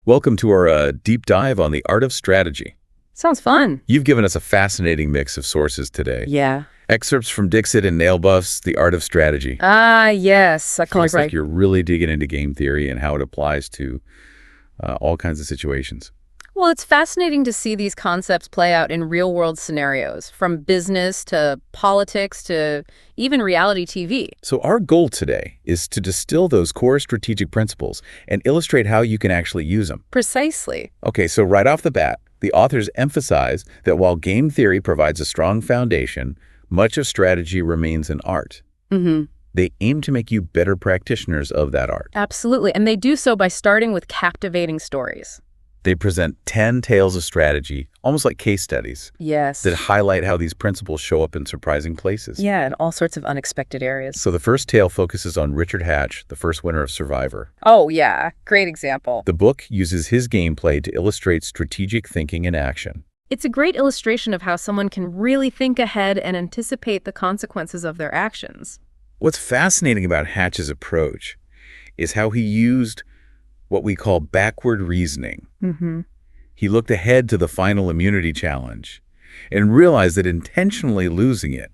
Welcome to our deep dive on the art of strategy. Sounds fun. You've given us a fascinating mix of sources today. Yeah. Excerpts from Dixit and Nalebuff's The Art of Strategy. Ah, yes. Feels like you're really digging into game theory and how it applies to all kinds of situations. Well, it's fascinating to see these concepts play out in real-world scenarios, from business to politics to even reality TV. So our goal today is to distill those core strategic principles and illustrate how you can actually use them. Precisely. Okay, so right off the bat, the authors emphasize that while game theory provides a strong foundation, much of strategy remains an art. Mm-hmm. They aim to make you better practitioners of that art. Absolutely, and they do so by starting with captivating stories. They present 10 tales of strategy, almost like case studies, Yes. that highlight how these principles show up in surprising places. Yeah, in all sorts of unexpected areas. So the first tale focuses on Richard Hatch, the first winner of Survivor. Oh, yeah. Great example. The book uses his gameplay to illustrate strategic thinking in action. It's a great illustration of how someone can really think ahead and anticipate the consequences of their actions. What's fascinating about Hatch's approach is how he used what we call backward reasoning. Mm-hmm. He looked ahead to the final immunity challenge and realized that intentionally losing it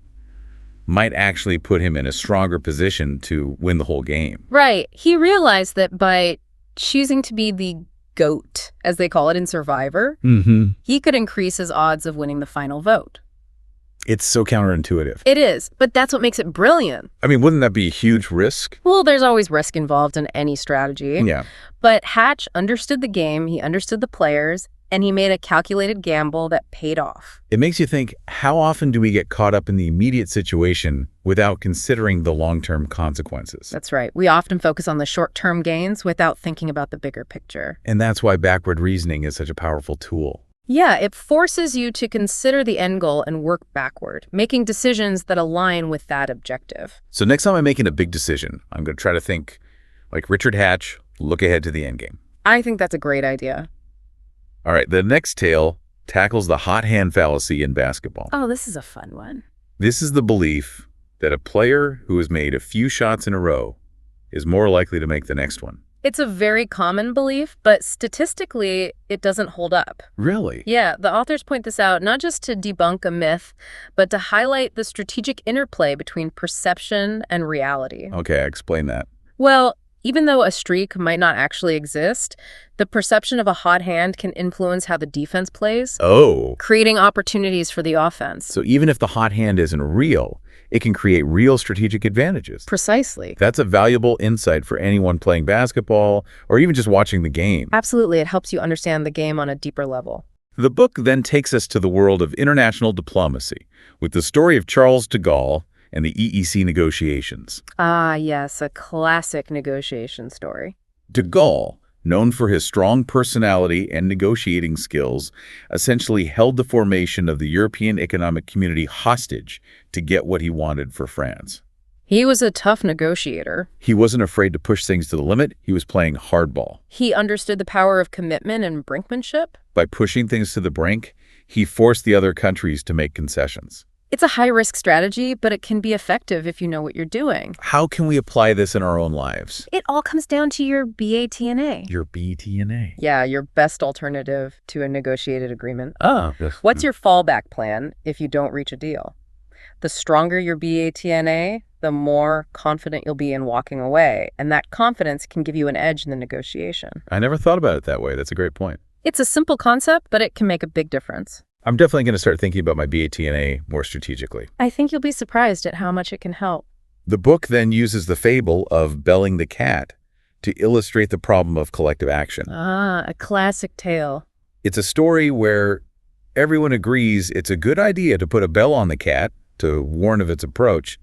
might actually put him in a stronger position to win the whole game. Right. He realized that by choosing to be the GOAT, as they call it in Survivor, he could increase his odds of winning the final vote. It's so counterintuitive. It is, but that's what makes it brilliant. I mean, wouldn't that be a huge risk? Well, there's always risk involved in any strategy. Yeah. But Hatch understood the game, he understood the players, and he made a calculated gamble that paid off. It makes you think, how often do we get caught up in the immediate situation without considering the long-term consequences? That's right. We often focus on the short-term gains without thinking about the bigger picture. And that's why backward reasoning is such a powerful tool. Yeah, it forces you to consider the end goal and work backward, making decisions that align with that objective. So next time I'm making a big decision, I'm going to try to think like Richard Hatch, look ahead to the end game. I think that's a great idea. All right, the next tale tackles the hot hand fallacy in basketball. Oh, this is a fun one. This is the belief that a player who has made a few shots in a row is more likely to make the next one. It's a very common belief, but statistically, it doesn't hold up. Really? Yeah, the authors point this out not just to debunk a myth, but to highlight the strategic interplay between perception and reality. Okay, explain that. Well, even though a streak might not actually exist, the perception of a hot hand can influence how the defense plays, Oh. creating opportunities for the offense. So even if the hot hand isn't real, it can create real strategic advantages. Precisely. That's a valuable insight for anyone playing basketball or even just watching the game. Absolutely, it helps you understand the game on a deeper level. The book then takes us to the world of international diplomacy with the story of Charles de Gaulle and the EEC negotiations. Ah, yes, a classic negotiation story. De Gaulle, known for his strong personality and negotiating skills, essentially held the formation of the European Economic Community hostage to get what he wanted for France. He was a tough negotiator. He wasn't afraid to push things to the limit. He was playing hardball. He understood the power of commitment and brinkmanship. By pushing things to the brink, he forced the other countries to make concessions. It's a high-risk strategy, but it can be effective if you know what you're doing. How can we apply this in our own lives? It all comes down to your BATNA. Your BTNA. Yeah, your best alternative to a negotiated agreement. Oh. What's your fallback plan if you don't reach a deal? The stronger your BATNA, the more confident you'll be in walking away, and that confidence can give you an edge in the negotiation. I never thought about it that way. That's a great point. It's a simple concept, but it can make a big difference. I'm definitely going to start thinking about my BATNA more strategically. I think you'll be surprised at how much it can help. The book then uses the fable of Belling the cat to illustrate the problem of collective action. Ah, a classic tale. It's a story where everyone agrees it's a good idea to put a bell on the cat to warn of its approach,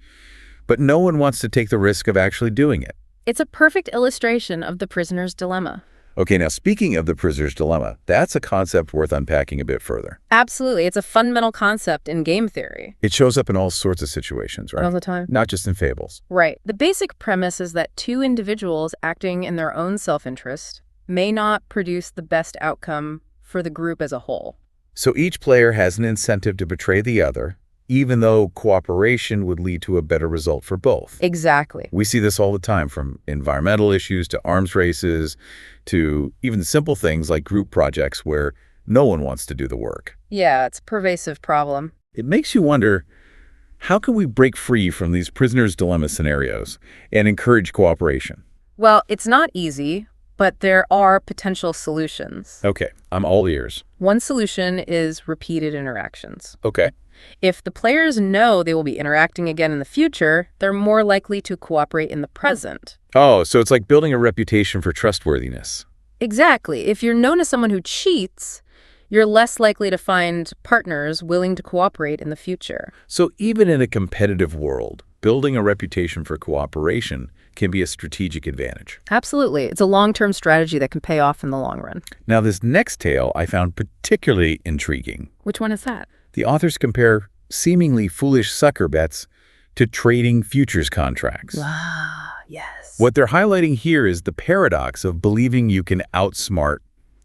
but no one wants to take the risk of actually doing it. It's a perfect illustration of the prisoner's dilemma. Okay, now speaking of the prisoner's dilemma, that's a concept worth unpacking a bit further. Absolutely. It's a fundamental concept in game theory. It shows up in all sorts of situations, right? All the time. Not just in fables. Right. The basic premise is that two individuals acting in their own self-interest may not produce the best outcome for the group as a whole. So each player has an incentive to betray the other, even though cooperation would lead to a better result for both. Exactly. We see this all the time, from environmental issues to arms races to even simple things like group projects where no one wants to do the work. Yeah, it's a pervasive problem. It makes you wonder, how can we break free from these prisoner's dilemma scenarios and encourage cooperation? Well, it's not easy, but there are potential solutions. Okay, I'm all ears. One solution is repeated interactions. Okay. If the players know they will be interacting again in the future, they're more likely to cooperate in the present. Oh, so it's like building a reputation for trustworthiness. Exactly. If you're known as someone who cheats, you're less likely to find partners willing to cooperate in the future. So even in a competitive world, building a reputation for cooperation can be a strategic advantage. Absolutely. It's a long-term strategy that can pay off in the long run. Now, this next tale I found particularly intriguing. Which one is that? The authors compare seemingly foolish sucker bets to trading futures contracts. Ah, yes. What they're highlighting here is the paradox of believing you can outsmart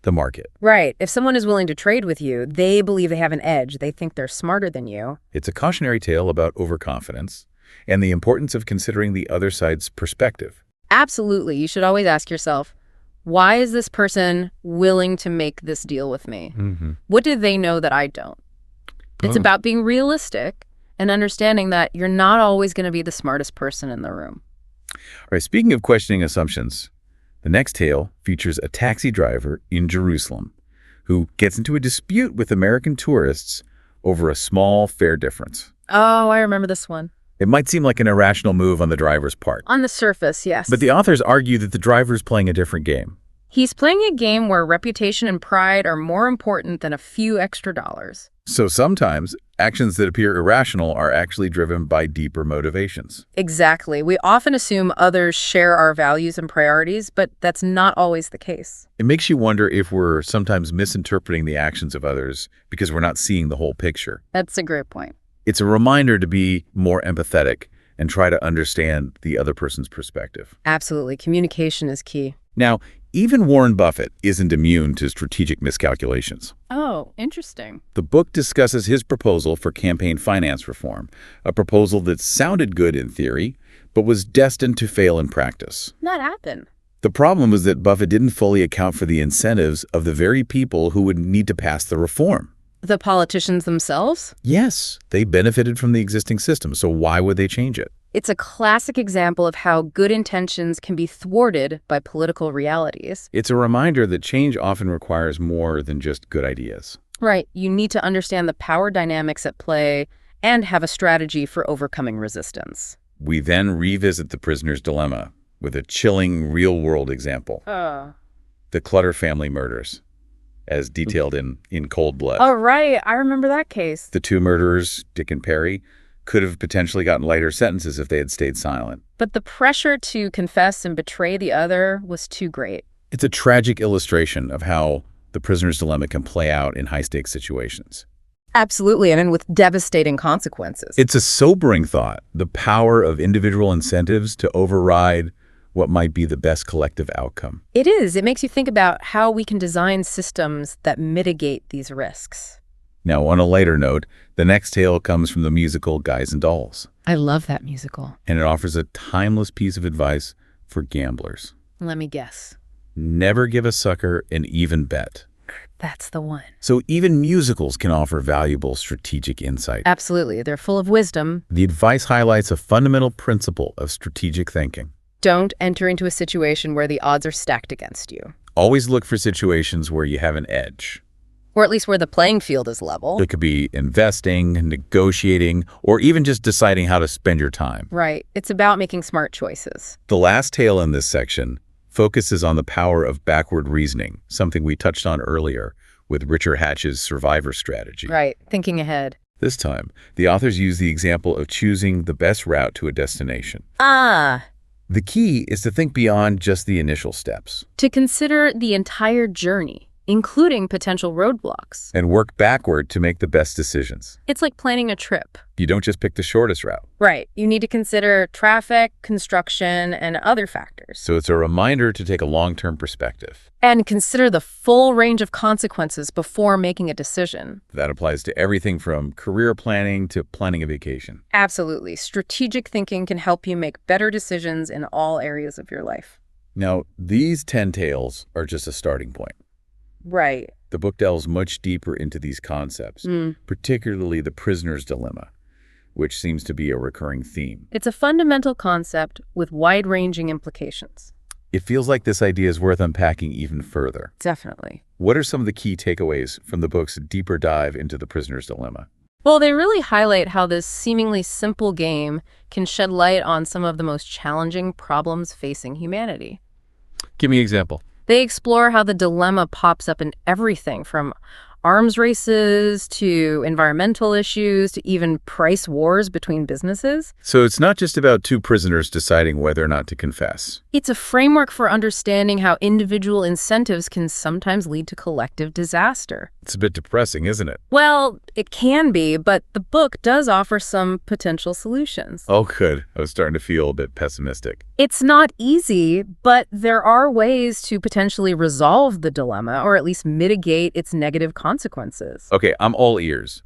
the market. Right. If someone is willing to trade with you, they believe they have an edge. They think they're smarter than you. It's a cautionary tale about overconfidence and the importance of considering the other side's perspective. Absolutely. You should always ask yourself, why is this person willing to make this deal with me? What do they know that I don't? It's about being realistic and understanding that you're not always going to be the smartest person in the room. All right, speaking of questioning assumptions, the next tale features a taxi driver in Jerusalem who gets into a dispute with American tourists over a small fare difference. Oh, I remember this one. It might seem like an irrational move on the driver's part, On the surface, yes. but the authors argue that the driver's playing a different game. He's playing a game where reputation and pride are more important than a few extra dollars. So sometimes actions that appear irrational are actually driven by deeper motivations. Exactly. We often assume others share our values and priorities, but that's not always the case. It makes you wonder if we're sometimes misinterpreting the actions of others because we're not seeing the whole picture. That's a great point. It's a reminder to be more empathetic and try to understand the other person's perspective. Absolutely. Communication is key. Now, even Warren Buffett isn't immune to strategic miscalculations. Oh, interesting. The book discusses his proposal for campaign finance reform, a proposal that sounded good in theory, but was destined to fail in practice. That happened. The problem was that Buffett didn't fully account for the incentives of the very people who would need to pass the reform. The politicians themselves? Yes, they benefited from the existing system, so why would they change it? It's a classic example of how good intentions can be thwarted by political realities. It's a reminder that change often requires more than just good ideas. Right. You need to understand the power dynamics at play and have a strategy for overcoming resistance. We then revisit the prisoner's dilemma with a chilling real-world example. The Clutter family murders, as detailed in Cold Blood. Oh, right. I remember that case. The two murderers, Dick and Perry, could have potentially gotten lighter sentences if they had stayed silent. But the pressure to confess and betray the other was too great. It's a tragic illustration of how the prisoner's dilemma can play out in high-stakes situations. Absolutely, and with devastating consequences. It's a sobering thought, the power of individual incentives to override what might be the best collective outcome. It is. It makes you think about how we can design systems that mitigate these risks. Now, on a lighter note, the next tale comes from the musical Guys and Dolls, I love that musical. and it offers a timeless piece of advice for gamblers. Let me guess. Never give a sucker an even bet. That's the one. So even musicals can offer valuable strategic insight. Absolutely. They're full of wisdom. The advice highlights a fundamental principle of strategic thinking. Don't enter into a situation where the odds are stacked against you. Always look for situations where you have an edge. Or at least where the playing field is level. It could be investing, negotiating, or even just deciding how to spend your time. Right. It's about making smart choices. The last tale in this section focuses on the power of backward reasoning, something we touched on earlier with Richard Hatch's survivor strategy. Right. Thinking ahead. This time, the authors use the example of choosing the best route to a destination. The key is to think beyond just the initial steps. To consider the entire journey. including potential roadblocks. And work backward to make the best decisions. It's like planning a trip. You don't just pick the shortest route. Right. You need to consider traffic, construction, and other factors. So it's a reminder to take a long-term perspective. And consider the full range of consequences before making a decision. That applies to everything from career planning to planning a vacation. Absolutely. Strategic thinking can help you make better decisions in all areas of your life. Now, these 10 tales are just a starting point. Right. The book delves much deeper into these concepts, particularly the prisoner's dilemma, which seems to be a recurring theme. It's a fundamental concept with wide-ranging implications. It feels like this idea is worth unpacking even further. Definitely. What are some of the key takeaways from the book's deeper dive into the prisoner's dilemma? Well, they really highlight how this seemingly simple game can shed light on some of the most challenging problems facing humanity. Give me an example. They explore how the dilemma pops up in everything from arms races to environmental issues to even price wars between businesses. So it's not just about two prisoners deciding whether or not to confess. It's a framework for understanding how individual incentives can sometimes lead to collective disaster. It's a bit depressing, isn't it? Well, it can be, but the book does offer some potential solutions. Oh, good. I was starting to feel a bit pessimistic. It's not easy, but there are ways to potentially resolve the dilemma or at least mitigate its negative consequences. Okay, I'm all ears.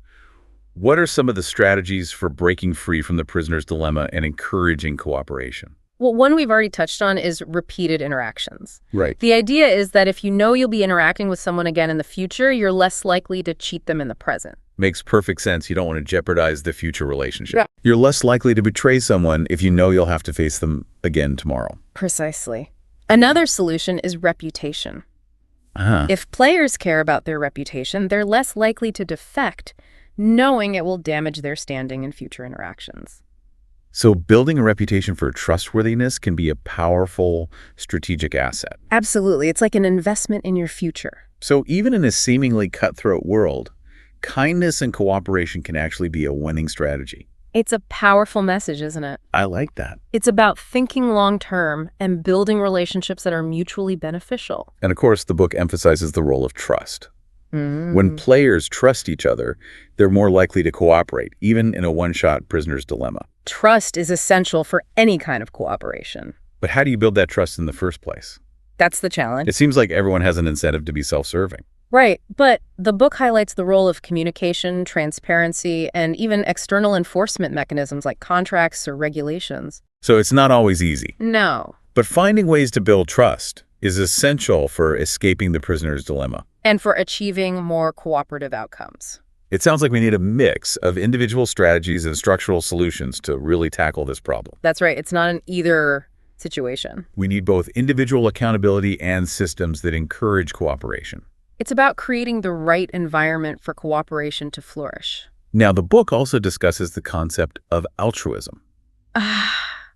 What are some of the strategies for breaking free from the prisoner's dilemma and encouraging cooperation? Well, one we've already touched on is repeated interactions. Right. The idea is that if you know you'll be interacting with someone again in the future, you're less likely to cheat them in the present. Makes perfect sense. You don't want to jeopardize the future relationship. Yeah. You're less likely to betray someone if you know you'll have to face them again tomorrow. Precisely. Another solution is reputation. Uh-huh. If players care about their reputation, they're less likely to defect, knowing it will damage their standing in future interactions. So building a reputation for trustworthiness can be a powerful strategic asset. Absolutely. It's like an investment in your future. So even in a seemingly cutthroat world, kindness and cooperation can actually be a winning strategy. It's a powerful message, isn't it? I like that. It's about thinking long-term and building relationships that are mutually beneficial. And of course, the book emphasizes the role of trust. When players trust each other, they're more likely to cooperate, even in a one-shot prisoner's dilemma. Trust is essential for any kind of cooperation. But how do you build that trust in the first place? That's the challenge. It seems like everyone has an incentive to be self-serving. Right, but the book highlights the role of communication, transparency, and even external enforcement mechanisms like contracts or regulations. So it's not always easy. No. But finding ways to build trust is essential for escaping the prisoner's dilemma. And for achieving more cooperative outcomes. It sounds like we need a mix of individual strategies and structural solutions to really tackle this problem. That's right. It's not an either situation. We need both individual accountability and systems that encourage cooperation. It's about creating the right environment for cooperation to flourish. Now, the book also discusses the concept of altruism.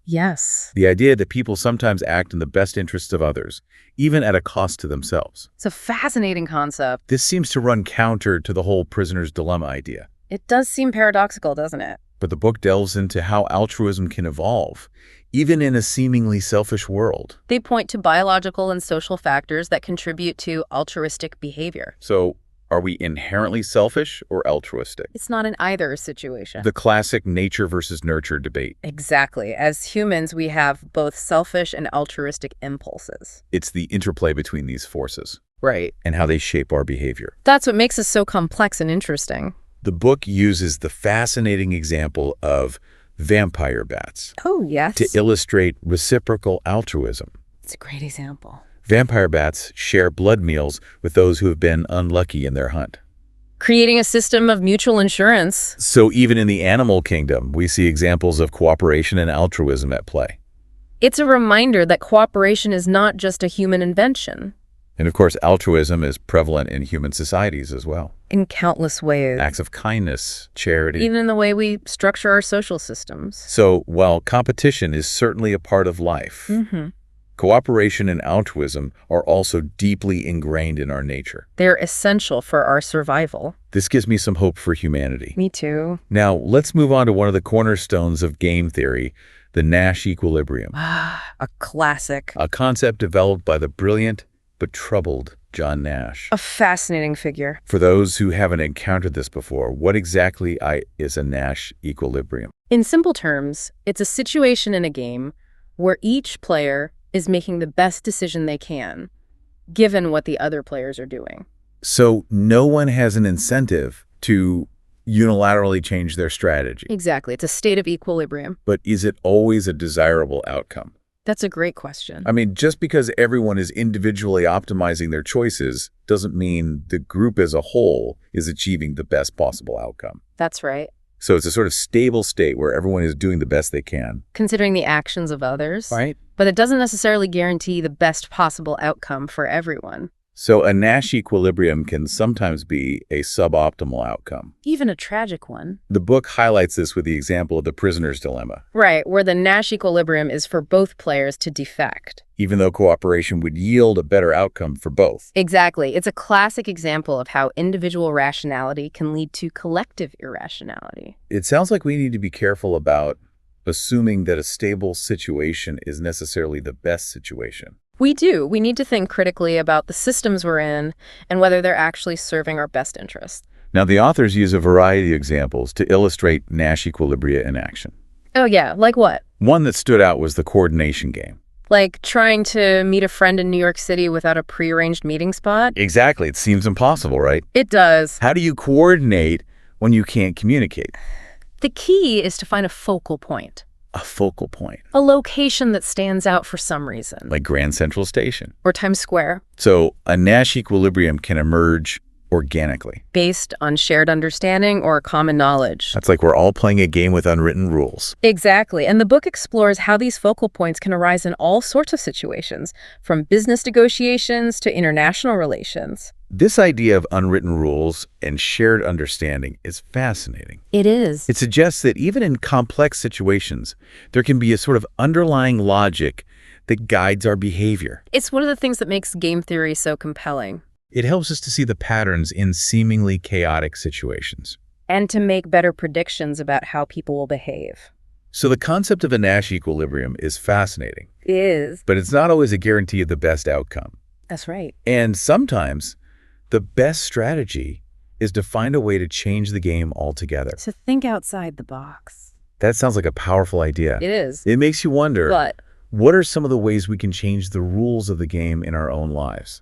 Yes. The idea that people sometimes act in the best interests of others, even at a cost to themselves. It's a fascinating concept. This seems to run counter to the whole prisoner's dilemma idea. It does seem paradoxical, doesn't it? But the book delves into how altruism can evolve, even in a seemingly selfish world. They point to biological and social factors that contribute to altruistic behavior. So, are we inherently selfish or altruistic? It's not an either situation. The classic nature versus nurture debate. Exactly. As humans, we have both selfish and altruistic impulses. It's the interplay between these forces. Right. And how they shape our behavior. That's what makes us so complex and interesting. The book uses the fascinating example of vampire bats Oh, yes. to illustrate reciprocal altruism. It's a great example. Vampire bats share blood meals with those who have been unlucky in their hunt. Creating a system of mutual insurance. So even in the animal kingdom, we see examples of cooperation and altruism at play. It's a reminder that cooperation is not just a human invention. And of course, altruism is prevalent in human societies as well. In countless ways. Acts of kindness, charity. Even in the way we structure our social systems. So while competition is certainly a part of life, cooperation and altruism are also deeply ingrained in our nature. They're essential for our survival. This gives me some hope for humanity. Me too. Now, let's move on to one of the cornerstones of game theory, the Nash equilibrium. A classic. A concept developed by the brilliant but troubled John Nash. A fascinating figure. For those who haven't encountered this before, what exactly is a Nash equilibrium? In simple terms, it's a situation in a game where each player is making the best decision they can, given what the other players are doing. So no one has an incentive to unilaterally change their strategy. Exactly. It's a state of equilibrium. But is it always a desirable outcome? That's a great question. I mean, just because everyone is individually optimizing their choices doesn't mean the group as a whole is achieving the best possible outcome. That's right. So it's a sort of stable state where everyone is doing the best they can. Considering the actions of others. Right. But it doesn't necessarily guarantee the best possible outcome for everyone. So a Nash equilibrium can sometimes be a suboptimal outcome. Even a tragic one. The book highlights this with the example of the prisoner's dilemma. Right, where the Nash equilibrium is for both players to defect. Even though cooperation would yield a better outcome for both. Exactly. It's a classic example of how individual rationality can lead to collective irrationality. It sounds like we need to be careful about assuming that a stable situation is necessarily the best situation. We do. We need to think critically about the systems we're in and whether they're actually serving our best interests. Now, the authors use a variety of examples to illustrate Nash equilibria in action. Oh, yeah. Like what? One that stood out was the coordination game. Like trying to meet a friend in New York City without a prearranged meeting spot? Exactly. It seems impossible, right? It does. How do you coordinate when you can't communicate? The key is to find a focal point. A focal point. A location that stands out for some reason. Like Grand Central Station. Or Times Square. So a Nash equilibrium can emerge organically. Based on shared understanding or common knowledge. That's like we're all playing a game with unwritten rules. Exactly. And the book explores how these focal points can arise in all sorts of situations, from business negotiations to international relations. This idea of unwritten rules and shared understanding is fascinating. It is. It suggests that even in complex situations, there can be a sort of underlying logic that guides our behavior. It's one of the things that makes game theory so compelling. It helps us to see the patterns in seemingly chaotic situations. And to make better predictions about how people will behave. So the concept of a Nash equilibrium is fascinating. It is. But it's not always a guarantee of the best outcome. That's right. And sometimes the best strategy is to find a way to change the game altogether. To think outside the box. That sounds like a powerful idea. It is. It makes you wonder, But what are some of the ways we can change the rules of the game in our own lives?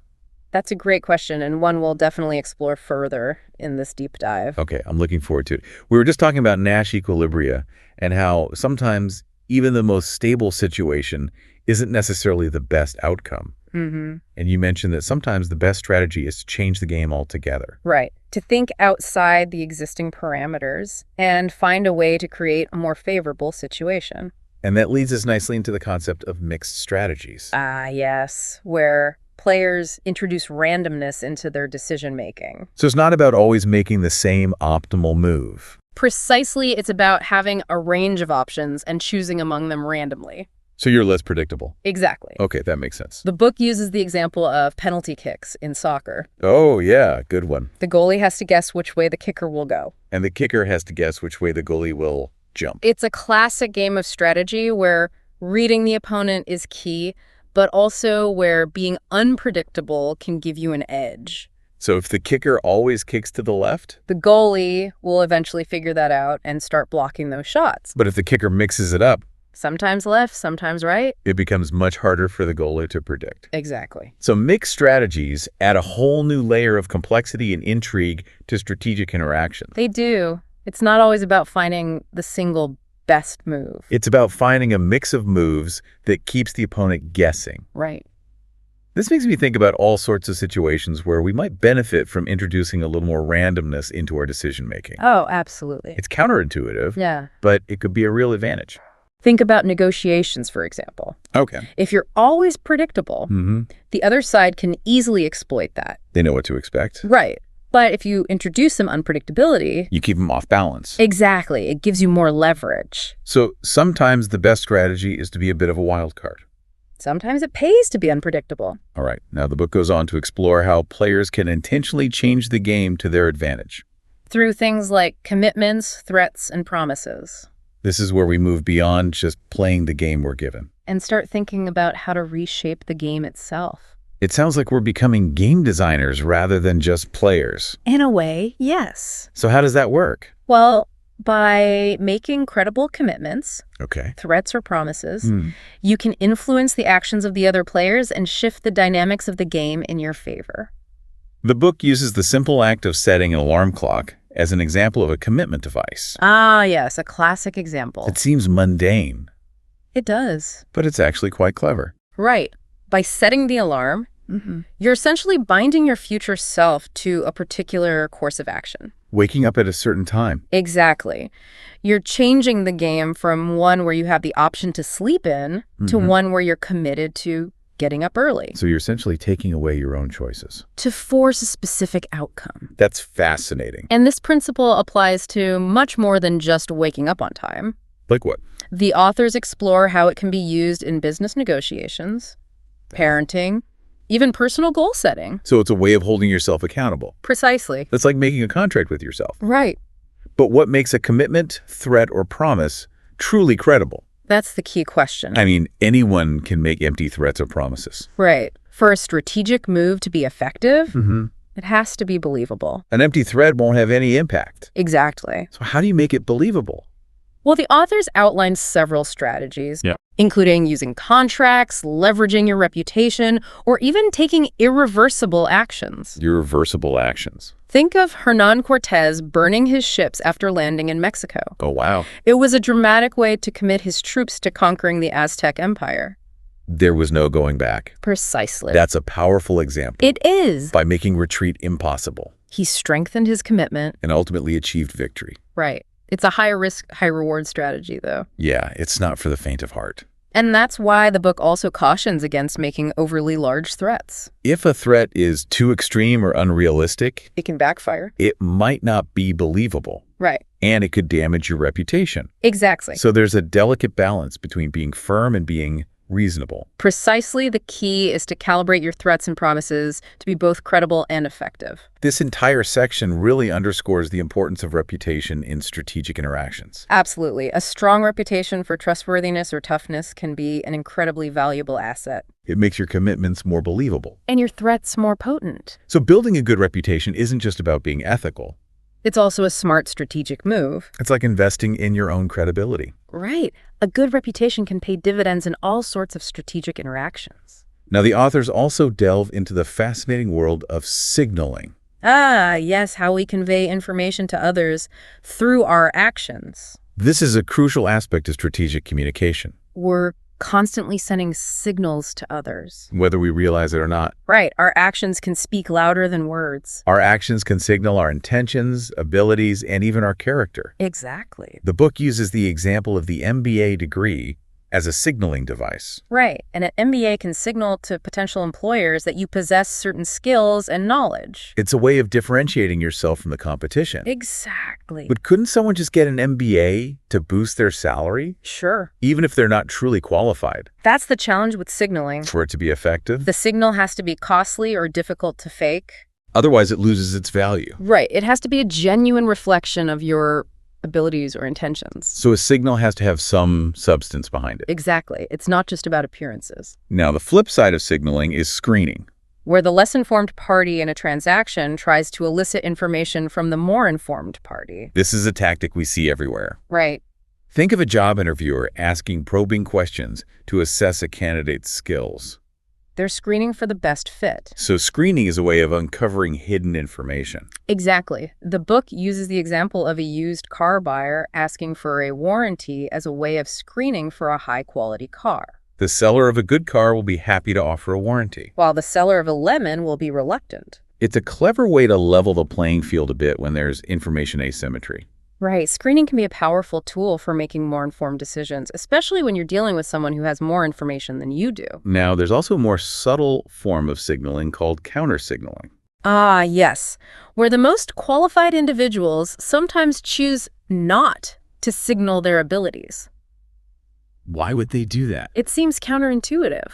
that's a great question, and one we'll definitely explore further in this deep dive. Okay, I'm looking forward to it. We were just talking about Nash equilibria and how sometimes even the most stable situation isn't necessarily the best outcome. Mm-hmm. And you mentioned that sometimes the best strategy is to change the game altogether. Right. To think outside the existing parameters and find a way to create a more favorable situation. And that leads us nicely into the concept of mixed strategies. Ah, yes, where players introduce randomness into their decision-making. So it's not about always making the same optimal move. Precisely, it's about having a range of options and choosing among them randomly. So you're less predictable. Exactly. Okay, that makes sense. The book uses the example of penalty kicks in soccer. Oh, yeah, good one. The goalie has to guess which way the kicker will go. And the kicker has to guess which way the goalie will jump. It's a classic game of strategy where reading the opponent is key, but also where being unpredictable can give you an edge. So if the kicker always kicks to the left? The goalie will eventually figure that out and start blocking those shots. But if the kicker mixes it up, Sometimes left, sometimes right. it becomes much harder for the goalie to predict. Exactly. So mixed strategies add a whole new layer of complexity and intrigue to strategic interactions. They do. It's not always about finding the single best move. It's about finding a mix of moves that keeps the opponent guessing. Right. This makes me think about all sorts of situations where we might benefit from introducing a little more randomness into our decision-making. Oh, absolutely. It's counterintuitive, Yeah. but it could be a real advantage. Think about negotiations, for example. Okay. If you're always predictable, the other side can easily exploit that. They know what to expect. Right. But if you introduce some unpredictability, You keep them off balance. exactly, it gives you more leverage. So sometimes the best strategy is to be a bit of a wild card. Sometimes it pays to be unpredictable. All right. Now the book goes on to explore how players can intentionally change the game to their advantage. Through things like commitments, threats, and promises. This is where we move beyond just playing the game we're given. And start thinking about how to reshape the game itself. It sounds like we're becoming game designers rather than just players. In a way, yes. So how does that work? Well, by making credible commitments, Okay. threats or promises, you can influence the actions of the other players and shift the dynamics of the game in your favor. The book uses the simple act of setting an alarm clock as an example of a commitment device. Ah, yes, a classic example. It seems mundane, It does. but it's actually quite clever. Right. By setting the alarm, you're essentially binding your future self to a particular course of action. Waking up at a certain time. Exactly. You're changing the game from one where you have the option to sleep in to one where you're committed to getting up early. So you're essentially taking away your own choices. To force a specific outcome. That's fascinating. And this principle applies to much more than just waking up on time. Like what? The authors explore how it can be used in business negotiations, parenting, even personal goal setting. So it's a way of holding yourself accountable. Precisely. That's like making a contract with yourself. Right. But what makes a commitment, threat, or promise truly credible? That's the key question. I mean, anyone can make empty threats or promises. Right. For a strategic move to be effective, it has to be believable. An empty threat won't have any impact. Exactly. So how do you make it believable? Well, the authors outline several strategies, including using contracts, leveraging your reputation, or even taking irreversible actions. Irreversible actions. Think of Hernan Cortés burning his ships after landing in Mexico. Oh, wow. It was a dramatic way to commit his troops to conquering the Aztec Empire. There was no going back. Precisely. That's a powerful example. It is. By making retreat impossible. He strengthened his commitment. And ultimately achieved victory. Right. It's a high-risk, high-reward strategy, though. Yeah, it's not for the faint of heart. And that's why the book also cautions against making overly large threats. If a threat is too extreme or unrealistic, It can backfire. it might not be believable. Right. And it could damage your reputation. Exactly. So there's a delicate balance between being firm and being reasonable. Precisely the key is to calibrate your threats and promises to be both credible and effective. This entire section really underscores the importance of reputation in strategic interactions. Absolutely. A strong reputation for trustworthiness or toughness can be an incredibly valuable asset. It makes your commitments more believable. And your threats more potent. So building a good reputation isn't just about being ethical. It's also a smart strategic move. It's like investing in your own credibility. Right. A good reputation can pay dividends in all sorts of strategic interactions. Now, the authors also delve into the fascinating world of signaling. Ah, yes, how we convey information to others through our actions. This is a crucial aspect of strategic communication, We're constantly sending signals to others. whether we realize it or not. Right. Our actions can speak louder than words. Our actions can signal our intentions, abilities, and even our character. Exactly. The book uses the example of the MBA degree as a signaling device. Right. And an MBA can signal to potential employers that you possess certain skills and knowledge. It's a way of differentiating yourself from the competition. Exactly. But couldn't someone just get an MBA to boost their salary, Sure. even if they're not truly qualified? That's the challenge with signaling. For it to be effective? The signal has to be costly or difficult to fake. Otherwise, it loses its value. Right. It has to be a genuine reflection of your abilities or intentions. So a signal has to have some substance behind it. Exactly. It's not just about appearances. Now, the flip side of signaling is screening. Where the less informed party in a transaction tries to elicit information from the more informed party. This is a tactic we see everywhere. Right. Think of a job interviewer asking probing questions to assess a candidate's skills. They're screening for the best fit. So screening is a way of uncovering hidden information. Exactly. The book uses the example of a used car buyer asking for a warranty as a way of screening for a high-quality car, The seller of a good car will be happy to offer a warranty. while the seller of a lemon will be reluctant. It's a clever way to level the playing field a bit when there's information asymmetry. Right. Screening can be a powerful tool for making more informed decisions, especially when you're dealing with someone who has more information than you do. Now, there's also a more subtle form of signaling called counter-signaling. Ah, yes. Where the most qualified individuals sometimes choose not to signal their abilities. Why would they do that? It seems counterintuitive.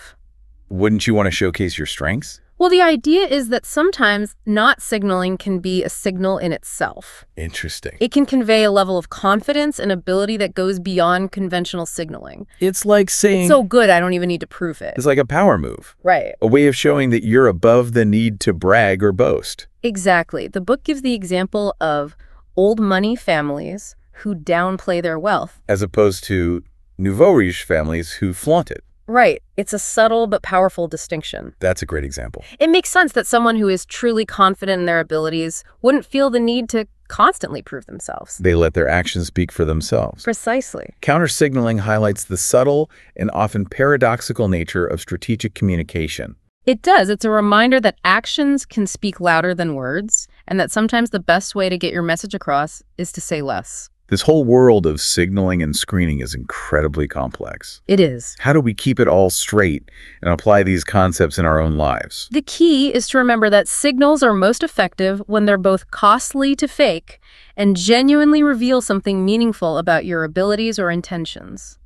Wouldn't you want to showcase your strengths? Well, the idea is that sometimes not signaling can be a signal in itself. Interesting. It can convey a level of confidence and ability that goes beyond conventional signaling. It's like saying... It's so good, I don't even need to prove it. It's like a power move. Right. A way of showing that you're above the need to brag or boast. Exactly. The book gives the example of old money families who downplay their wealth. As opposed to nouveau riche families who flaunt it. Right. It's a subtle but powerful distinction. That's a great example. It makes sense that someone who is truly confident in their abilities wouldn't feel the need to constantly prove themselves. They let their actions speak for themselves. Precisely. Counter-signaling highlights the subtle and often paradoxical nature of strategic communication. It does. It's a reminder that actions can speak louder than words, and that sometimes the best way to get your message across is to say less. This whole world of signaling and screening is incredibly complex. It is. How do we keep it all straight and apply these concepts in our own lives? The key is to remember that signals are most effective when they're both costly to fake and genuinely reveal something meaningful about your abilities or intentions.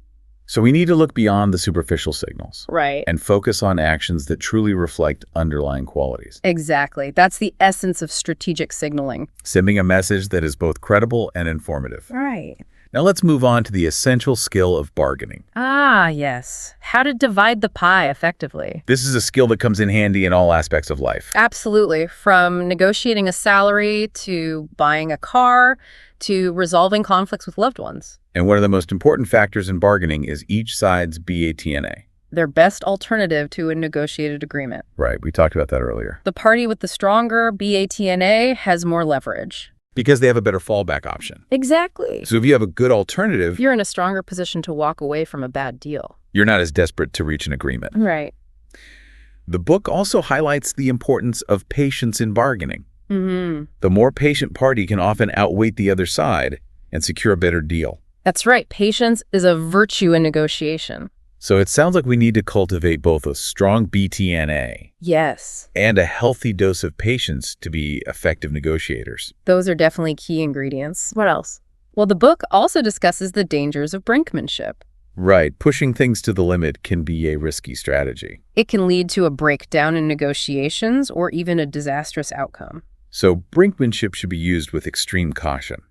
So we need to look beyond the superficial signals. Right. And focus on actions that truly reflect underlying qualities. Exactly. That's the essence of strategic signaling. Sending a message that is both credible and informative. Right. Now let's move on to the essential skill of bargaining. Ah, yes. How to divide the pie effectively. This is a skill that comes in handy in all aspects of life. Absolutely. From negotiating a salary to buying a car to resolving conflicts with loved ones. And one of the most important factors in bargaining is each side's BATNA. Their best alternative to a negotiated agreement. Right, we talked about that earlier. The party with the stronger BATNA has more leverage. Because they have a better fallback option. Exactly. So if you have a good alternative, You're in a stronger position to walk away from a bad deal. you're not as desperate to reach an agreement. Right. The book also highlights the importance of patience in bargaining. Mm-hmm. The more patient party can often outweigh the other side and secure a better deal. That's right. Patience is a virtue in negotiation. So it sounds like we need to cultivate both a strong BTNA Yes. and a healthy dose of patience to be effective negotiators. Those are definitely key ingredients. What else? Well, the book also discusses the dangers of brinkmanship. Right, pushing things to the limit can be a risky strategy. It can lead to a breakdown in negotiations or even a disastrous outcome. So brinkmanship should be used with extreme caution.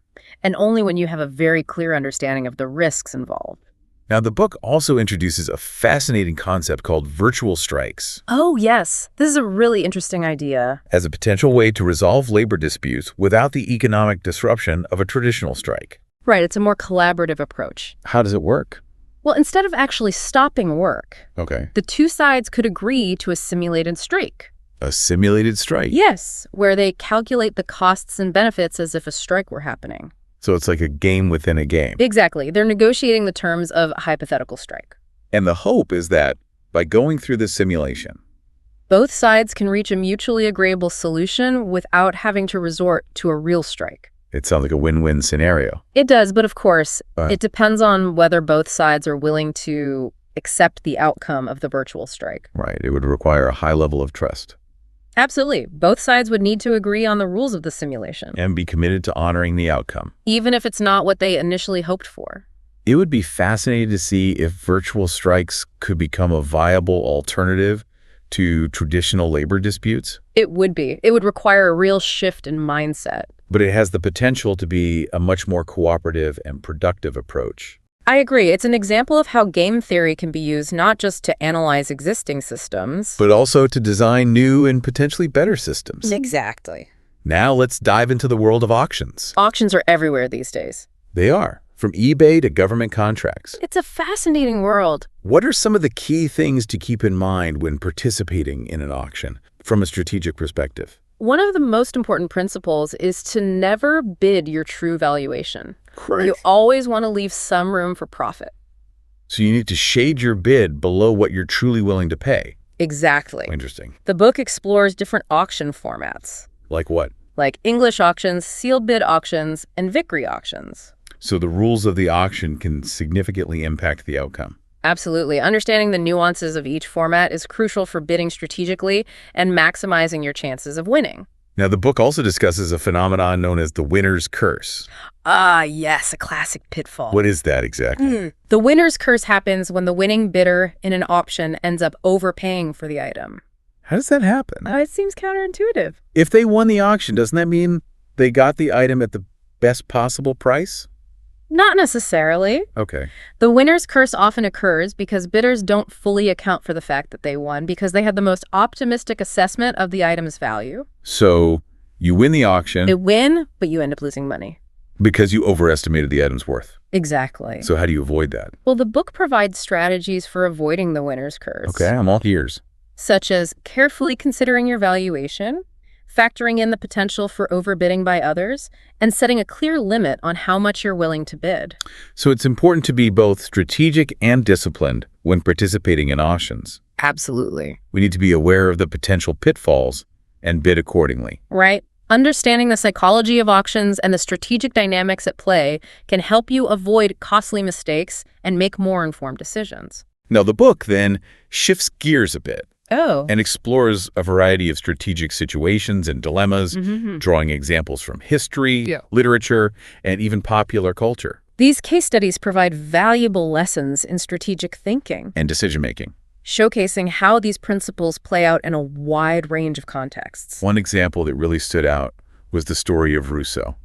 And only when you have a very clear understanding of the risks involved. Now, the book also introduces a fascinating concept called virtual strikes Oh, yes. This is a really interesting idea. as a potential way to resolve labor disputes without the economic disruption of a traditional strike. Right, it's a more collaborative approach. How does it work? Well, instead of actually stopping work, Okay. the two sides could agree to a simulated strike. A simulated strike. Yes, where they calculate the costs and benefits as if a strike were happening. So it's like a game within a game. Exactly. They're negotiating the terms of a hypothetical strike. And the hope is that by going through this simulation, Both sides can reach a mutually agreeable solution without having to resort to a real strike. it sounds like a win-win scenario. It does, but of course, Right. it depends on whether both sides are willing to accept the outcome of the virtual strike. Right. It would require a high level of trust Absolutely. Both sides would need to agree on the rules of the simulation, and be committed to honoring the outcome. even if it's not what they initially hoped for. It would be fascinating to see if virtual strikes could become a viable alternative to traditional labor disputes. It would be. It would require a real shift in mindset. But it has the potential to be a much more cooperative and productive approach. I agree. It's an example of how game theory can be used not just to analyze existing systems. But also to design new and potentially better systems. Exactly. Now let's dive into the world of auctions. Auctions are everywhere these days. They are, from eBay to government contracts. It's a fascinating world. What are some of the key things to keep in mind when participating in an auction from a strategic perspective? One of the most important principles is to never bid your true valuation. Correct. You always want to leave some room for profit. So you need to shade your bid below what you're truly willing to pay. Exactly. Interesting. The book explores different auction formats, Like what? like English auctions, sealed bid auctions, and Vickrey auctions. So the rules of the auction can significantly impact the outcome. Absolutely. Understanding the nuances of each format is crucial for bidding strategically and maximizing your chances of winning. Now, the book also discusses a phenomenon known as the winner's curse. Ah, yes, a classic pitfall. What is that exactly? The winner's curse happens when the winning bidder in an auction ends up overpaying for the item. How does that happen? It seems counterintuitive. If they won the auction, doesn't that mean they got the item at the best possible price? Not necessarily. Okay. The winner's curse often occurs because bidders don't fully account for the fact that they won because they had the most optimistic assessment of the item's value. So you win the auction You win, but you end up losing money. because you overestimated the item's worth. Exactly. So how do you avoid that? Well, the book provides strategies for avoiding the winner's curse. Okay, I'm all ears. Such as carefully considering your valuation, factoring in the potential for overbidding by others, and setting a clear limit on how much you're willing to bid. So it's important to be both strategic and disciplined when participating in auctions. Absolutely. We need to be aware of the potential pitfalls and bid accordingly. Right? Understanding the psychology of auctions and the strategic dynamics at play can help you avoid costly mistakes and make more informed decisions. Now, the book then shifts gears a bit Oh. and explores a variety of strategic situations and dilemmas, Mm-hmm. drawing examples from history, literature, and even popular culture. These case studies provide valuable lessons in strategic thinking, And decision-making. showcasing how these principles play out in a wide range of contexts. One example that really stood out was the story of Russo.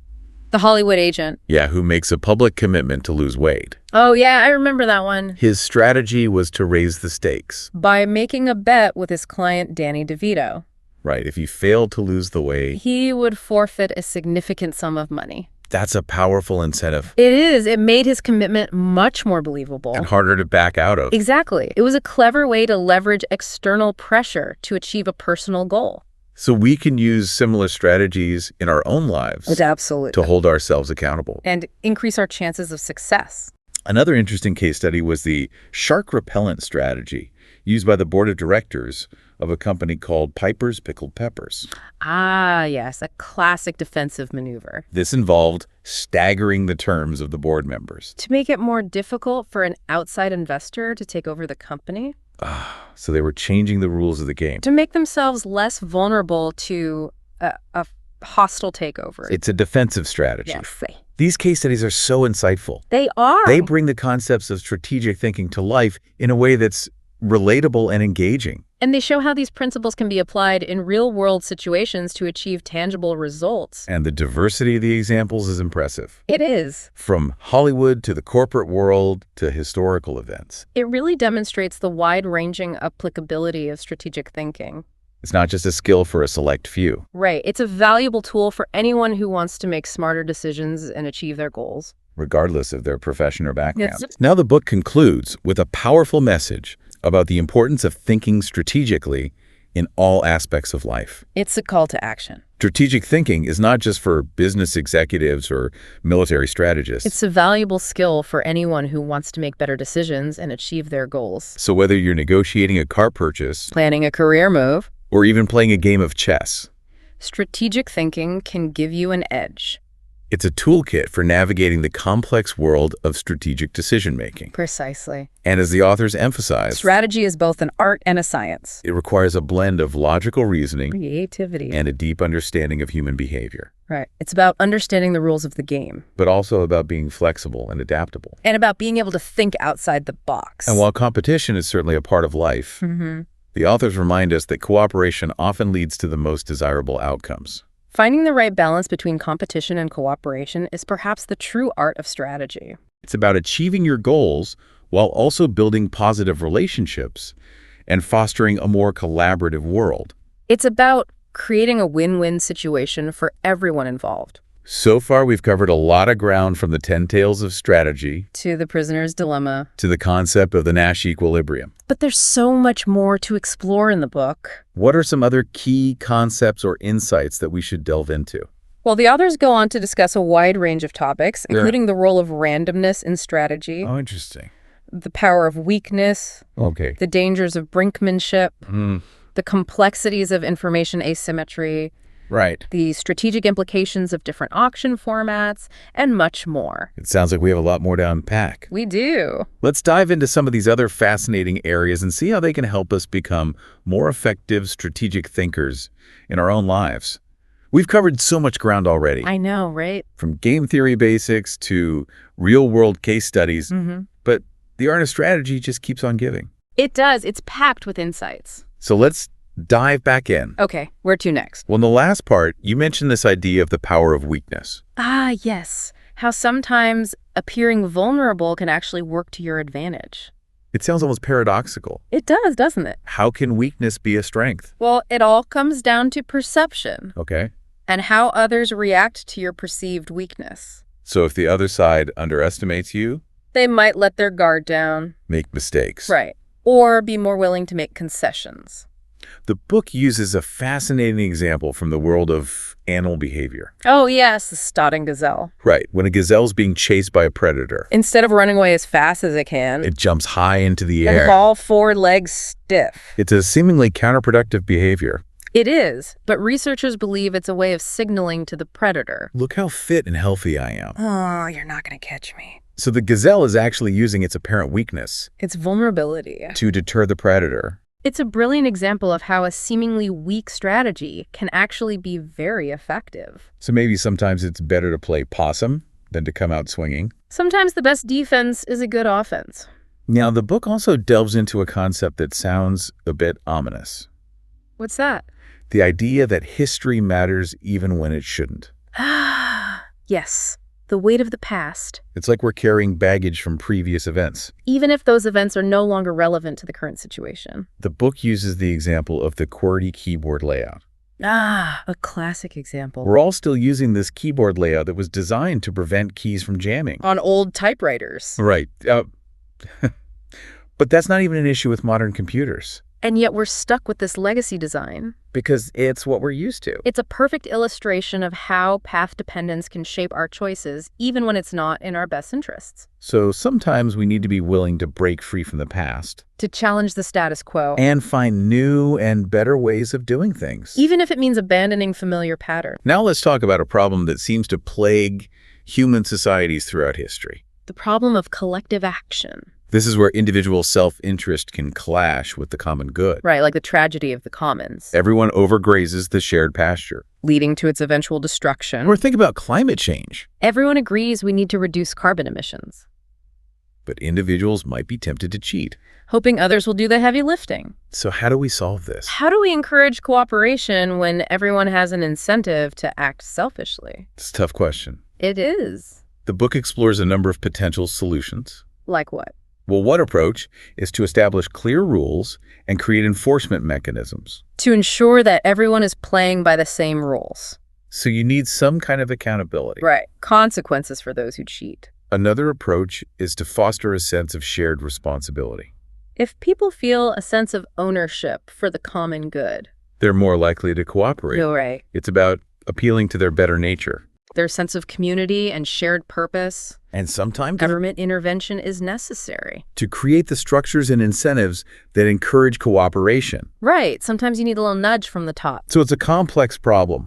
The Hollywood agent. Yeah, who makes a public commitment to lose weight. Oh, yeah, I remember that one. His strategy was to raise the stakes. By making a bet with his client, Danny DeVito. Right, if he failed to lose the weight, He would forfeit a significant sum of money. that's a powerful incentive It is. It made his commitment much more believable. and harder to back out of. Exactly. It was a clever way to leverage external pressure to achieve a personal goal. So we can use similar strategies in our own lives Absolutely. to hold ourselves accountable. And increase our chances of success. Another interesting case study was the shark repellent strategy used by the board of directors of a company called Piper's Pickled Peppers. Ah, yes, a classic defensive maneuver. This involved staggering the terms of the board members. To make it more difficult for an outside investor to take over the company, So they were changing the rules of the game. to make themselves less vulnerable to a hostile takeover. It's a defensive strategy. Yes, These case studies are so insightful. they are. They bring the concepts of strategic thinking to life in a way that's relatable and engaging. And they show how these principles can be applied in real-world situations to achieve tangible results. And the diversity of the examples is impressive. It is. From Hollywood to the corporate world to historical events. It really demonstrates the wide-ranging applicability of strategic thinking. It's not just a skill for a select few. Right. It's a valuable tool for anyone who wants to make smarter decisions and achieve their goals. Regardless of their profession or background. Yes. Now the book concludes with a powerful message about the importance of thinking strategically in all aspects of life. It's a call to action. Strategic thinking is not just for business executives or military strategists. It's a valuable skill for anyone who wants to make better decisions and achieve their goals. So whether you're negotiating a car purchase Planning a career move, or even playing a game of chess, strategic thinking can give you an edge. it's a toolkit for navigating the complex world of strategic decision-making. Precisely. And as the authors emphasize, Strategy is both an art and a science. it requires a blend of logical reasoning Creativity. and a deep understanding of human behavior, Right. It's about understanding the rules of the game but also about being flexible and adaptable. and about being able to think outside the box. And while competition is certainly a part of life, the authors remind us that cooperation often leads to the most desirable outcomes. Finding the right balance between competition and cooperation is perhaps the true art of strategy. It's about achieving your goals while also building positive relationships and fostering a more collaborative world. It's about creating a win-win situation for everyone involved. So far, we've covered a lot of ground, from the 10 tales of strategy To the prisoner's dilemma. to the concept of the Nash equilibrium. But there's so much more to explore in the book. What are some other key concepts or insights that we should delve into? Well, the authors go on to discuss a wide range of topics, including the role of randomness in strategy, Oh, interesting. the power of weakness, Okay. the dangers of brinkmanship, the complexities of information asymmetry, Right. the strategic implications of different auction formats, and much more. It sounds like we have a lot more to unpack. We do. Let's dive into some of these other fascinating areas and see how they can help us become more effective strategic thinkers in our own lives. We've covered so much ground already, I know, right? from game theory basics to real-world case studies, but the art of strategy just keeps on giving. It does. It's packed with insights. So let's dive back in. Okay, where to next? Well, in the last part, you mentioned this idea of the power of weakness. Ah, yes. How sometimes appearing vulnerable can actually work to your advantage. It sounds almost paradoxical. It does, doesn't it? How can weakness be a strength? Well, it all comes down to perception Okay. and how others react to your perceived weakness. So if the other side underestimates you, They might let their guard down. make mistakes. Right. Or be more willing to make concessions. The book uses a fascinating example from the world of animal behavior. Oh, yes, the Stotting gazelle. Right. When a gazelle's being chased by a predator, Instead of running away as fast as it can, it jumps high into the and air. all four legs stiff. It's a seemingly counterproductive behavior. It is, but researchers believe it's a way of signaling to the predator. Look how fit and healthy I am. Oh, you're not going to catch me. So the gazelle is actually using its apparent weakness It's vulnerability. to deter the predator. It's a brilliant example of how a seemingly weak strategy can actually be very effective. So maybe sometimes it's better to play possum than to come out swinging. Sometimes the best defense is a good offense. Now, the book also delves into a concept that sounds a bit ominous. What's that? The idea that history matters even when it shouldn't. Ah, yes. The weight of the past, It's like we're carrying baggage from previous events. even if those events are no longer relevant to the current situation. The book uses the example of the QWERTY keyboard layout. Ah, a classic example. We're all still using this keyboard layout that was designed to prevent keys from jamming. On old typewriters. Right. But that's not even an issue with modern computers, And yet we're stuck with this legacy design. because it's what we're used to. It's a perfect illustration of how path dependence can shape our choices, even when it's not in our best interests. So sometimes we need to be willing to break free from the past To challenge the status quo, and find new and better ways of doing things. even if it means abandoning familiar patterns. Now let's talk about a problem that seems to plague human societies throughout history. The problem of collective action. This is where individual self-interest can clash with the common good. Right, like the tragedy of the commons, Everyone overgrazes the shared pasture. leading to its eventual destruction. Or think about climate change. Everyone agrees we need to reduce carbon emissions, But individuals might be tempted to cheat. hoping others will do the heavy lifting. So how do we solve this? How do we encourage cooperation when everyone has an incentive to act selfishly? It's a tough question. It is. The book explores a number of potential solutions. Like what? Well, one approach is to establish clear rules and create enforcement mechanisms. To ensure that everyone is playing by the same rules. So you need some kind of accountability. Right. Consequences for those who cheat. Another approach is to foster a sense of shared responsibility. If people feel a sense of ownership for the common good, They're more likely to cooperate. you're right. It's about appealing to their better nature. Their sense of community and shared purpose, And sometimes government intervention is necessary. to create the structures and incentives that encourage cooperation. Right. Sometimes you need a little nudge from the top. So it's a complex problem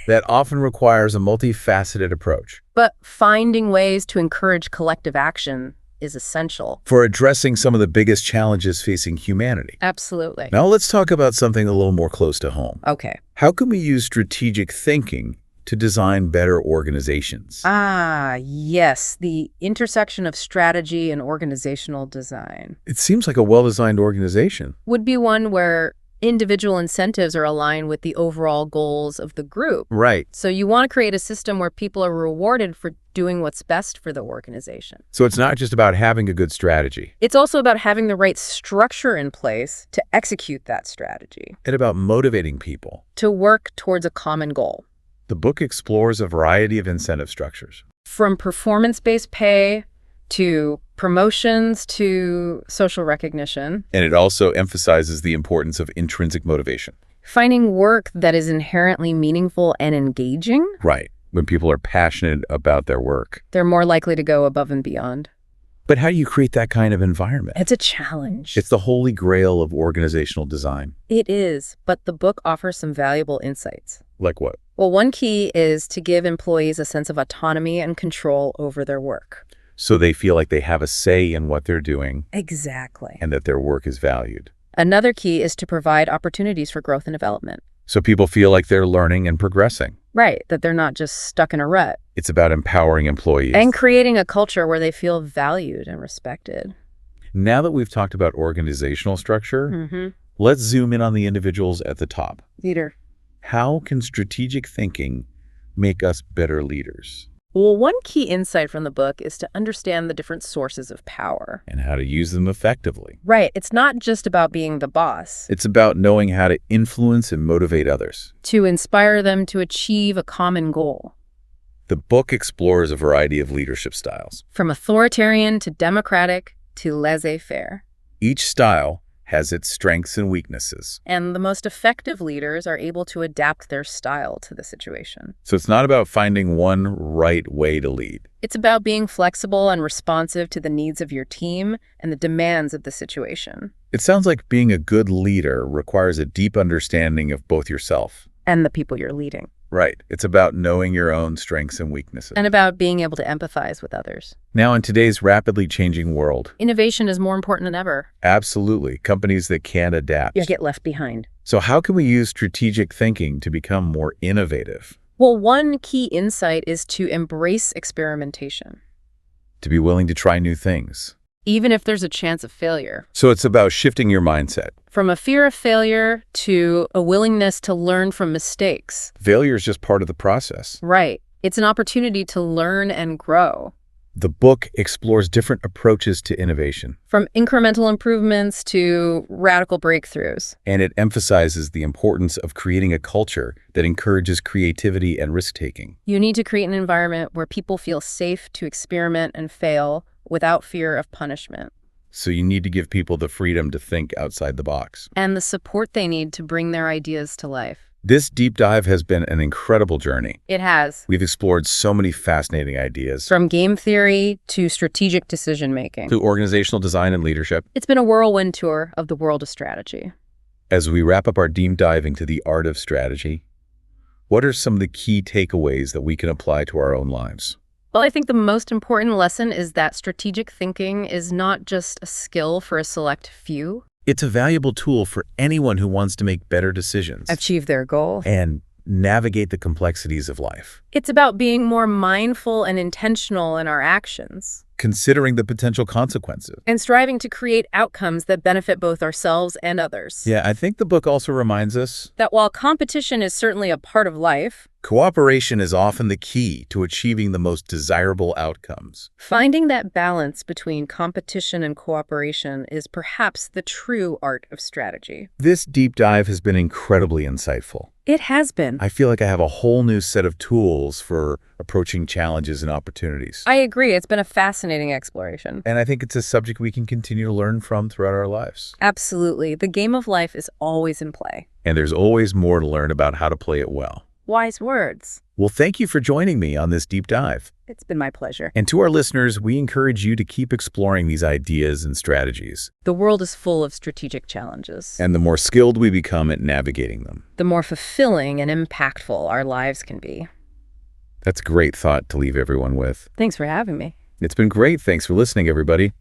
that often requires a multifaceted approach. But finding ways to encourage collective action is essential. For addressing some of the biggest challenges facing humanity. Absolutely. Now let's talk about something a little more close to home. Okay. How can we use strategic thinking to design better organizations? Ah, yes. The intersection of strategy and organizational design It seems like a well-designed organization. would be one where individual incentives are aligned with the overall goals of the group. Right. So you want to create a system where people are rewarded for doing what's best for the organization. So it's not just about having a good strategy. It's also about having the right structure in place to execute that strategy, It's about motivating people. to work towards a common goal. The book explores a variety of incentive structures. From performance-based pay to promotions to social recognition, And it also emphasizes the importance of intrinsic motivation. finding work that is inherently meaningful and engaging, Right. When people are passionate about their work. they're more likely to go above and beyond. But how do you create that kind of environment? It's a challenge. It's the holy grail of organizational design. It is, but the book offers some valuable insights. Like what? Well, one key is to give employees a sense of autonomy and control over their work. So they feel like they have a say in what they're doing Exactly. and that their work is valued. Another key is to provide opportunities for growth and development. So people feel like they're learning and progressing. Right, that they're not just stuck in a rut. It's about empowering employees. And creating a culture where they feel valued and respected. Now that we've talked about organizational structure, Let's zoom in on the individuals at the top. Leader. How can strategic thinking make us better leaders? Well, one key insight from the book is to understand the different sources of power. And how to use them effectively. Right. It's not just about being the boss. It's about knowing how to influence and motivate others. To inspire them to achieve a common goal. The book explores a variety of leadership styles. From authoritarian to democratic to laissez-faire. Each style has its strengths and weaknesses. And the most effective leaders are able to adapt their style to the situation. So it's not about finding one right way to lead. It's about being flexible and responsive to the needs of your team and the demands of the situation. It sounds like being a good leader requires a deep understanding of both yourself And the people you're leading. Right. It's about knowing your own strengths and weaknesses. And about being able to empathize with others. Now, in today's rapidly changing world, Innovation is more important than ever. absolutely, companies that can adapt. You get left behind. So how can we use strategic thinking to become more innovative? Well, one key insight is to embrace experimentation, To be willing to try new things. even if there's a chance of failure. So it's about shifting your mindset. From a fear of failure to a willingness to learn from mistakes. Failure is just part of the process. Right. It's an opportunity to learn and grow. The book explores different approaches to innovation, From incremental improvements to radical breakthroughs. and it emphasizes the importance of creating a culture that encourages creativity and risk-taking. You need to create an environment where people feel safe to experiment and fail without fear of punishment. So you need to give people the freedom to think outside the box. And the support they need to bring their ideas to life. This deep dive has been an incredible journey. It has. We've explored so many fascinating ideas. From game theory to strategic decision-making. To organizational design and leadership. It's been a whirlwind tour of the world of strategy. As we wrap up our deep dive into the art of strategy, what are some of the key takeaways that we can apply to our own lives? Well, I think the most important lesson is that strategic thinking is not just a skill for a select few. It's a valuable tool for anyone who wants to make better decisions Achieve their goal. and navigate the complexities of life, It's about being more mindful and intentional in our actions. considering the potential consequences. And striving to create outcomes that benefit both ourselves and others. Yeah, I think the book also reminds us That while competition is certainly a part of life, cooperation is often the key to achieving the most desirable outcomes. finding that balance between competition and cooperation is perhaps the true art of strategy. This deep dive has been incredibly insightful. It has been. I feel like I have a whole new set of tools for approaching challenges and opportunities. I agree. It's been a fascinating exploration. And I think it's a subject we can continue to learn from throughout our lives. Absolutely. The game of life is always in play. And there's always more to learn about how to play it well. Wise words. Well, thank you for joining me on this deep dive. It's been my pleasure. And to our listeners, we encourage you to keep exploring these ideas and strategies. The world is full of strategic challenges. And the more skilled we become at navigating them, The more fulfilling and impactful our lives can be. that's a great thought to leave everyone with. Thanks for having me. It's been great. Thanks for listening, everybody.